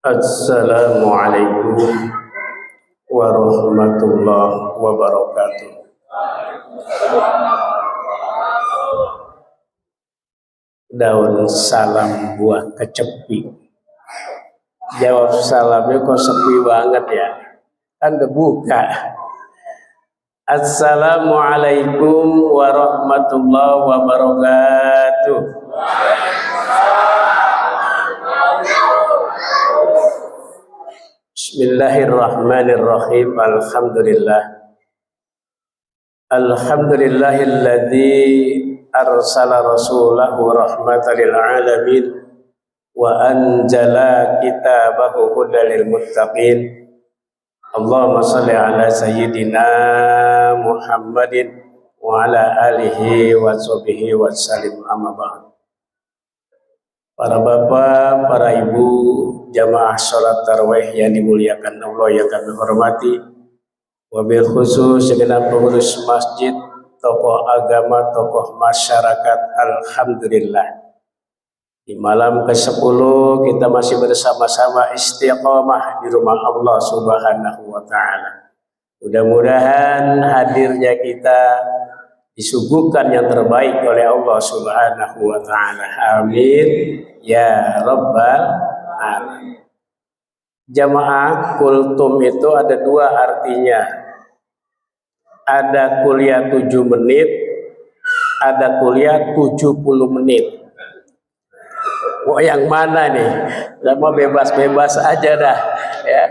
Assalamualaikum warahmatullahi wabarakatuh. Daun salam buah kecepi. Jawab salamnya kok sepi banget ya. Kan udah buka. Assalamualaikum warahmatullahi wabarakatuh. Bismillahirrahmanirrahim. Alhamdulillahilladzi arsala rasulahu rahmatan lil alamin wa anzala kitabahu hudan lil muttaqin. Allahumma shalli ala sayyidina Muhammadin wa ala alihi wa sahbihi wa sallim, amma ba'd. Para bapak, para ibu, jamaah sholat tarawih yang dimuliakan Allah yang kami hormati, wabil khusus segenap pengurus masjid, tokoh agama, tokoh masyarakat, alhamdulillah. Di malam ke-10 kita masih bersama-sama istiqamah di rumah Allah Subhanahu wa taala. Mudah-mudahan hadirnya kita disuguhkan yang terbaik oleh Allah Subhanahu wa taala. Amin ya rabbal alamin. Jamaah, kultum itu ada dua artinya. Ada kuliah 7 menit, ada kuliah 70 menit. Mau yang mana nih? Sama bebas-bebas aja dah ya.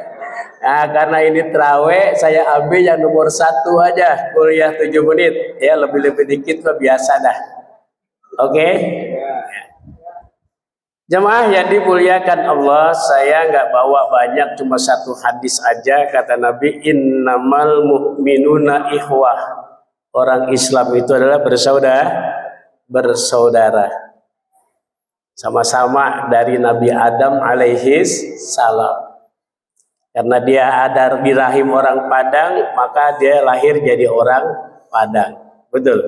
Nah, karena ini terawih, saya ambil yang nomor 1 aja, kuliah 7 menit. Ya, lebih-lebih dikit mah biasa dah. Oke? Jemaah yang dimuliakan Allah, saya nggak bawa banyak, cuma 1 hadis aja. Kata Nabi, innamal mu'minuna ikhwah. Orang Islam itu adalah bersaudara. Sama-sama dari Nabi Adam alaihi salam. Karena dia ada di rahim orang Padang, maka dia lahir jadi orang Padang. Betul.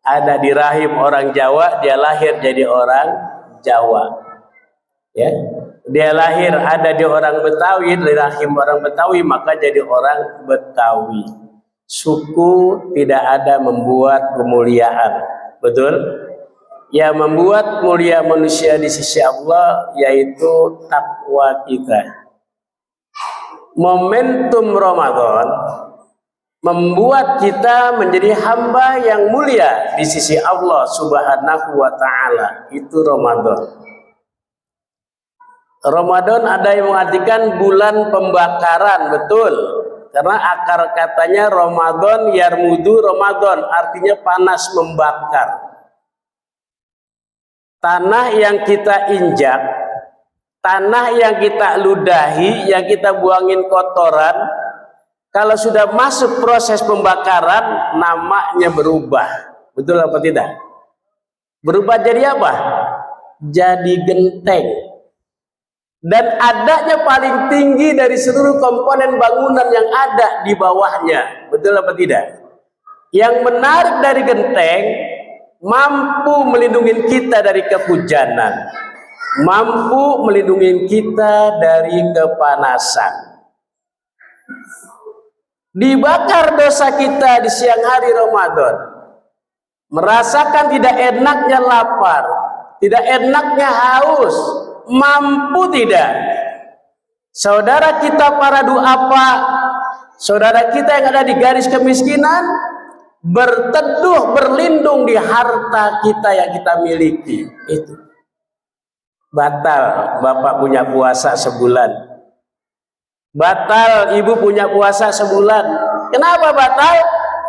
Ada di rahim orang Jawa, dia lahir jadi orang Jawa. Ya. Dia lahir ada di orang Betawi, di rahim orang Betawi, maka jadi orang Betawi. Suku tidak ada membuat kemuliaan. Betul? Yang membuat mulia manusia di sisi Allah yaitu takwa kita. Momentum Ramadan membuat kita menjadi hamba yang mulia di sisi Allah Subhanahu wa taala. Itu Ramadan. Ramadan ada yang mengartikan bulan pembakaran, betul. Karena akar katanya Ramadan yarmudu Ramadan, artinya panas membakar. Tanah yang kita injak, tanah yang kita ludahi, yang kita buangin kotoran, kalau sudah masuk proses pembakaran, namanya berubah. Betul apa tidak? Berubah jadi apa? Jadi genteng. Dan adanya paling tinggi dari seluruh komponen bangunan yang ada di bawahnya. Betul apa tidak? Yang menarik dari genteng, mampu melindungi kita dari kehujanan, mampu melindungi kita dari kepanasan. Dibakar dosa kita di siang hari Ramadan, merasakan tidak enaknya lapar, tidak enaknya haus, mampu tidak? Saudara kita para duafa, saudara kita yang ada di garis kemiskinan, berteduh, berlindung di harta kita yang kita miliki. Itu batal bapak punya puasa sebulan, batal ibu punya puasa sebulan. Kenapa batal?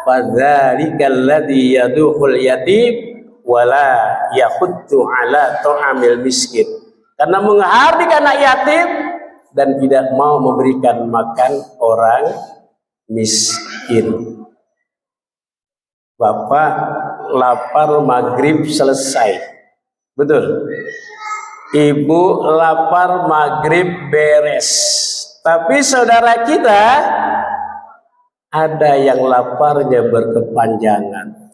Fadzalikal ladzi yaduhul yatim wala yahuddu ala ta'amil miskin. Karena menghardik anak yatim dan tidak mau memberikan makan orang miskin. Bapak lapar maghrib selesai, betul. Ibu lapar maghrib beres. Tapi saudara kita ada yang laparnya berkepanjangan.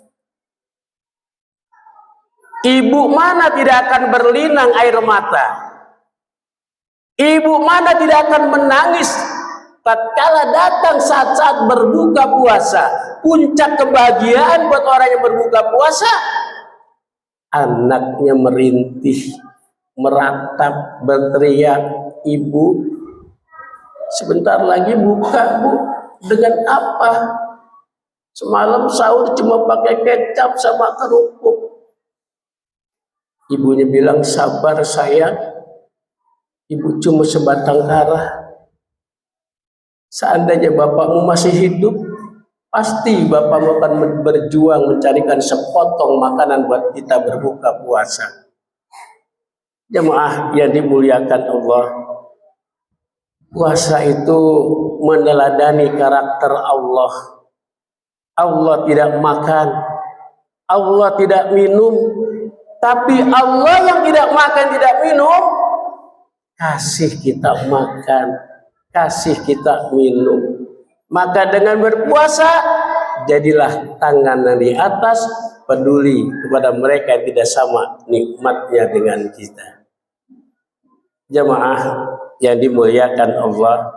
Ibu mana tidak akan berlinang air mata? Ibu mana tidak akan menangis tatkala datang saat-saat berbuka puasa? Puncak kebahagiaan buat orang yang berbuka puasa, anaknya merintih, meratap, berteriak, "Ibu, sebentar lagi buka, Bu. Dengan apa? Semalam sahur cuma pakai kecap sama kerupuk." Ibunya bilang, "Sabar sayang, Ibu cuma sebatang kara. Seandainya bapakmu masih hidup, pasti bapakmu akan berjuang mencarikan sepotong makanan buat kita berbuka puasa." Jemaah yang dimuliakan Allah, puasa itu meneladani karakter Allah. Allah tidak makan, Allah tidak minum, tapi Allah yang tidak makan, tidak minum, kasih kita makan, kasih kita minum. Maka dengan berpuasa, jadilah tangan yang di atas, peduli kepada mereka yang tidak sama nikmatnya dengan kita. Jemaah yang dimuliakan Allah,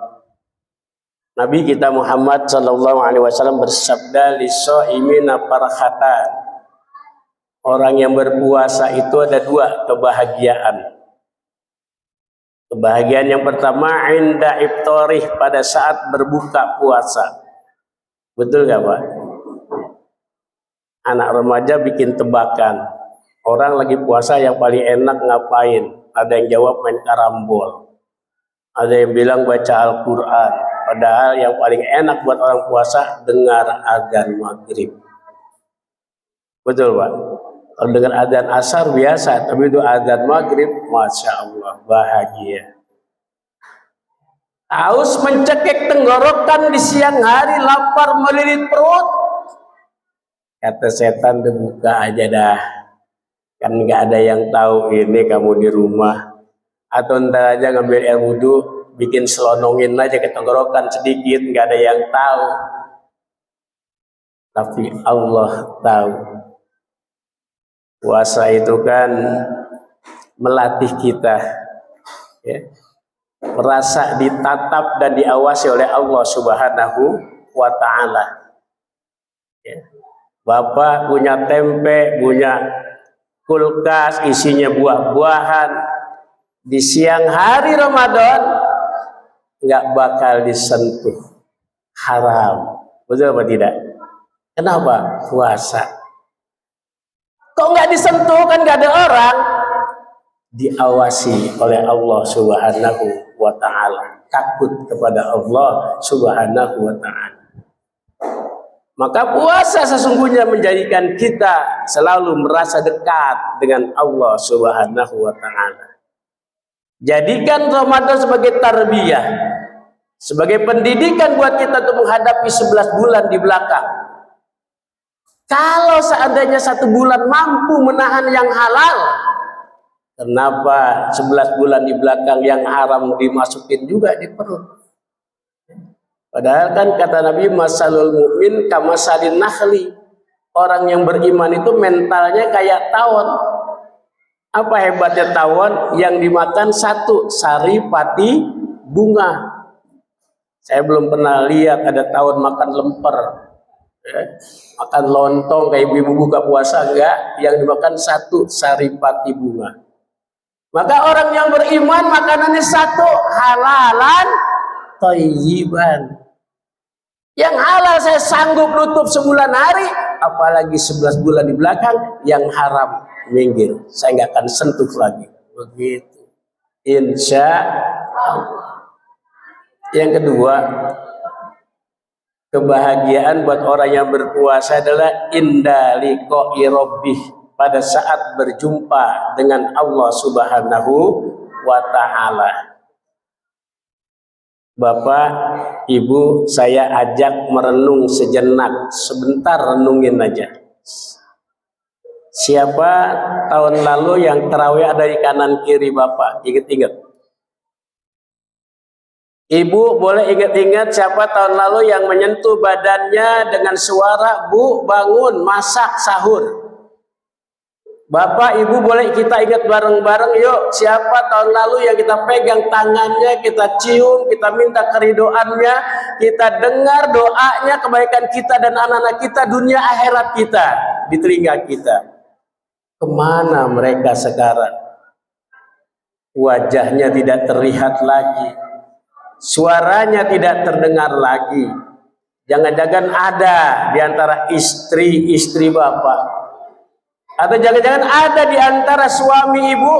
Nabi kita Muhammad sallallahu alaihi wasallam bersabda, "Lis-shaimina farahatan." Orang yang berpuasa itu ada dua kebahagiaan. Kebahagiaan yang pertama, inda iftarih, pada saat berbuka puasa. Betul gak Pak? Anak remaja bikin tebakan, orang lagi puasa yang paling enak ngapain? Ada yang jawab main karambol, ada yang bilang baca Al-Quran. Padahal yang paling enak buat orang puasa dengar azan maghrib. Betul Pak? Kalau dengar azan asar biasa, tapi itu azan maghrib, Masya Allah, bahagia. Haus mencekik tenggorokan di siang hari, lapar melilit perut. Kata setan, buka aja dah. Kan nggak ada yang tahu ini kamu di rumah. Atau ntar aja ngambil air wudhu, bikin selonongin aja ke tenggorokan sedikit, nggak ada yang tahu. Tapi Allah tahu. Puasa itu kan melatih kita, ya, merasa ditatap dan diawasi oleh Allah Subhanahu wa Ta'ala. Ya. Bapak punya tempe, punya kulkas isinya buah-buahan, di siang hari Ramadan nggak bakal disentuh, haram. Betul apa tidak? Kenapa? Puasa. Kok nggak disentuh, kan nggak ada orang? Diawasi oleh Allah Subhanahu wa Ta'ala. Takut kepada Allah Subhanahu wa Ta'ala. Maka puasa sesungguhnya menjadikan kita selalu merasa dekat dengan Allah Subhanahu wa Ta'ala. Jadikan Ramadan sebagai tarbiyah, sebagai pendidikan buat kita untuk menghadapi 11 bulan di belakang. Kalau seandainya 1 bulan mampu menahan yang halal, kenapa 11 bulan di belakang yang haram dimasukin juga di perut? Padahal kan kata Nabi, masalul mu'min kamasalin nakhli. Orang yang beriman itu mentalnya kayak tawon. Apa hebatnya tawon? Yang dimakan 1 sari pati bunga. Saya belum pernah lihat ada tawon makan lemper, ya, makan lontong kayak ibu buka puasa, enggak. Yang dimakan 1 sari pati bunga. Maka orang yang beriman makanannya 1 halalan thayyiban. Yang halal saya sanggup nutup sebulan hari, apalagi 11 bulan di belakang. Yang haram minggir, saya nggak akan sentuh lagi. Begitu, insya Allah. Yang kedua, kebahagiaan buat orang yang berpuasa adalah inda liqa'i rabbih, pada saat berjumpa dengan Allah Subhanahu wa Ta'ala. Bapak, Ibu, saya ajak merenung sejenak, sebentar renungin aja. Siapa tahun lalu yang tarawih ada di kanan kiri Bapak? Ingat-ingat. Ibu boleh ingat-ingat siapa tahun lalu yang menyentuh badannya dengan suara, "Bu, bangun, masak sahur." Bapak, Ibu, boleh kita ingat bareng-bareng yuk, siapa tahun lalu yang kita pegang tangannya, kita cium, kita minta keridoannya, kita dengar doanya, kebaikan kita dan anak-anak kita, dunia akhirat kita di telinga kita. Kemana mereka sekarang? Wajahnya tidak terlihat lagi, suaranya tidak terdengar lagi. Jangan-jangan ada di antara istri Bapak, atau jangan-jangan ada di antara suami ibu,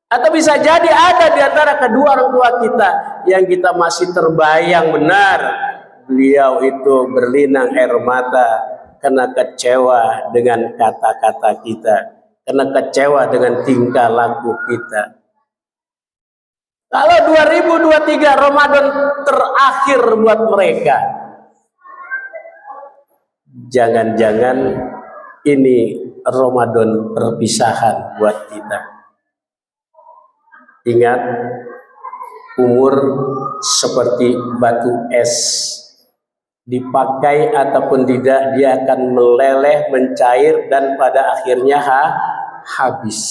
atau bisa jadi ada di antara kedua orang tua kita yang kita masih terbayang benar beliau itu berlinang air mata karena kecewa dengan kata-kata kita, karena kecewa dengan tingkah laku kita. Kalau 2023 Ramadan terakhir buat mereka, jangan-jangan ini Ramadan perpisahan buat kita. Ingat, umur seperti batu es, dipakai ataupun tidak dia akan meleleh, mencair, dan pada akhirnya habis.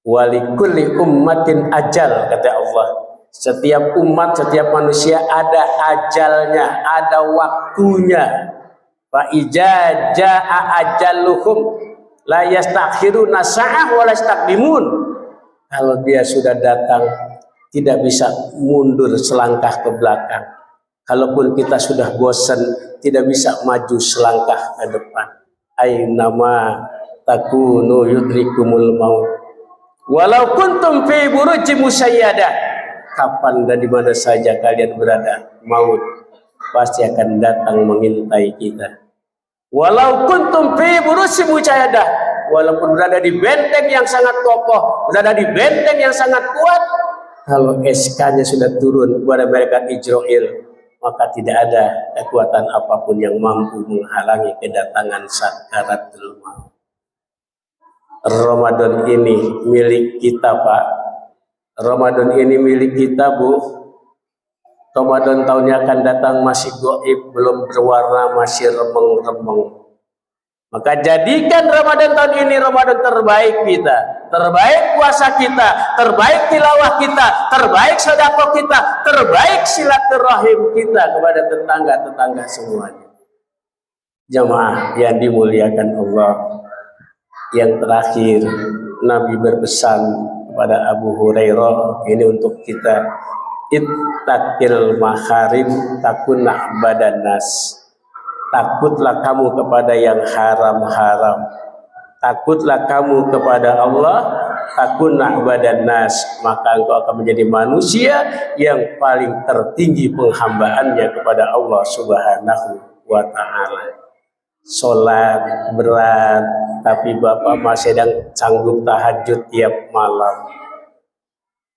Walikulli ummatin ajal, kata Allah. Setiap umat, setiap manusia ada ajalnya, ada waktunya. Fa iza jaa ajaluhum la yastakhiruna sa'ah wa la yastaqdimun. Kalau dia sudah datang, tidak bisa mundur selangkah ke belakang. Kalaupun kita sudah bosan, tidak bisa maju selangkah ke depan. Ainama takunu yudrikumul maut walau kuntum fi burujin musayyadah. Kapan dan di mana saja kalian berada, maut pasti akan datang mengintai kita. Walau kuntum fi burujin musayyadah, walaupun berada di benteng yang sangat kokoh, berada di benteng yang sangat kuat, kalau SK-nya sudah turun kepada malaikat Israil, maka tidak ada kekuatan apapun yang mampu menghalangi kedatangan sakaratul maut. Ramadan ini milik kita, Pak. Ramadan ini milik kita, Bu. Ramadan tahunnya akan datang masih gaib, belum berwarna, masih remeng-remeng. Maka jadikan Ramadan tahun ini Ramadan terbaik kita, terbaik puasa kita, terbaik tilawah kita, terbaik sedekah kita, terbaik silaturahim kita kepada tetangga-tetangga semuanya. Jamaah yang dimuliakan Allah, yang terakhir Nabi berpesan kepada Abu Hurairah ini untuk kita, ittaqil maharim takunna badan nas. Takutlah kamu kepada yang haram-haram, takutlah kamu kepada Allah, takunna badan nas, maka engkau akan menjadi manusia yang paling tertinggi penghambaannya kepada Allah Subhanahu wa ta'ala. Sholat berat, tapi Bapak masih sedang sanggup tahajud tiap malam.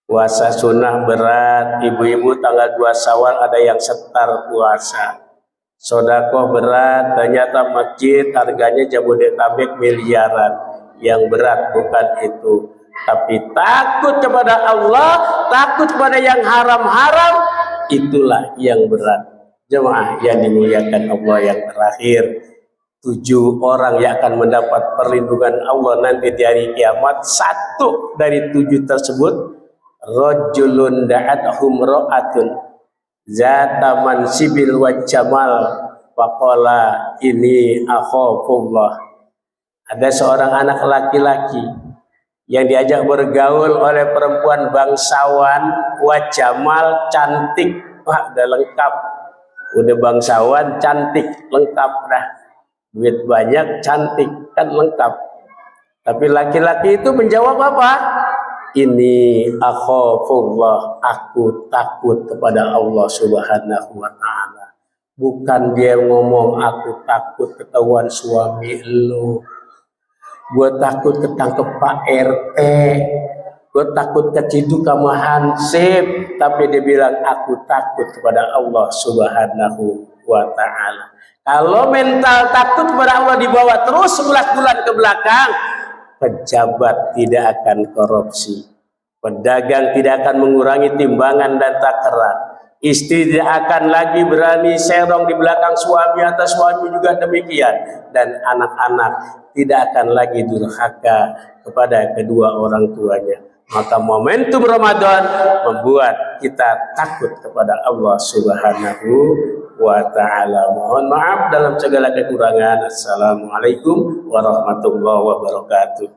Puasa sunnah berat, ibu-ibu tanggal 2 Syawal ada yang setar puasa. Sedekah berat, ternyata masjid harganya Jabodetabek miliaran. Yang berat bukan itu, tapi takut kepada Allah, takut kepada yang haram-haram, itulah yang berat. Jemaah yang dimuliakan Allah, yang terakhir, 7 orang yang akan mendapat perlindungan Allah nanti di hari kiamat. 1 dari 7 tersebut, rajulun da'athum ra'atun zata mansibil wa jamal faqala ini akhafullah. Ada seorang anak laki-laki yang diajak bergaul oleh perempuan bangsawan, wa jamal, cantik. Wah, udah lengkap, udah bangsawan, cantik, lengkap dah. Duit banyak, cantik, kan lengkap. Tapi laki-laki itu menjawab apa? Ini akhafullah, aku takut kepada Allah Subhanahu wa ta'ala. Bukan dia ngomong aku takut ketahuan suami lu, gue takut ketangkep Pak RT, gue takut keciduk sama Hansip, tapi dia bilang aku takut kepada Allah Subhanahu wa ta'ala. Kalau mental takut kepada Allah dibawa terus 11 bulan ke belakang, pejabat tidak akan korupsi, pedagang tidak akan mengurangi timbangan dan takaran, istri tidak akan lagi berani serong di belakang suami atau suami juga demikian, dan anak-anak tidak akan lagi durhaka kepada kedua orang tuanya. Maka momentum Ramadan membuat kita takut kepada Allah Subhanahu wa ta'ala. Mohon maaf dalam segala kekurangan. Assalamualaikum warahmatullahi wabarakatuh.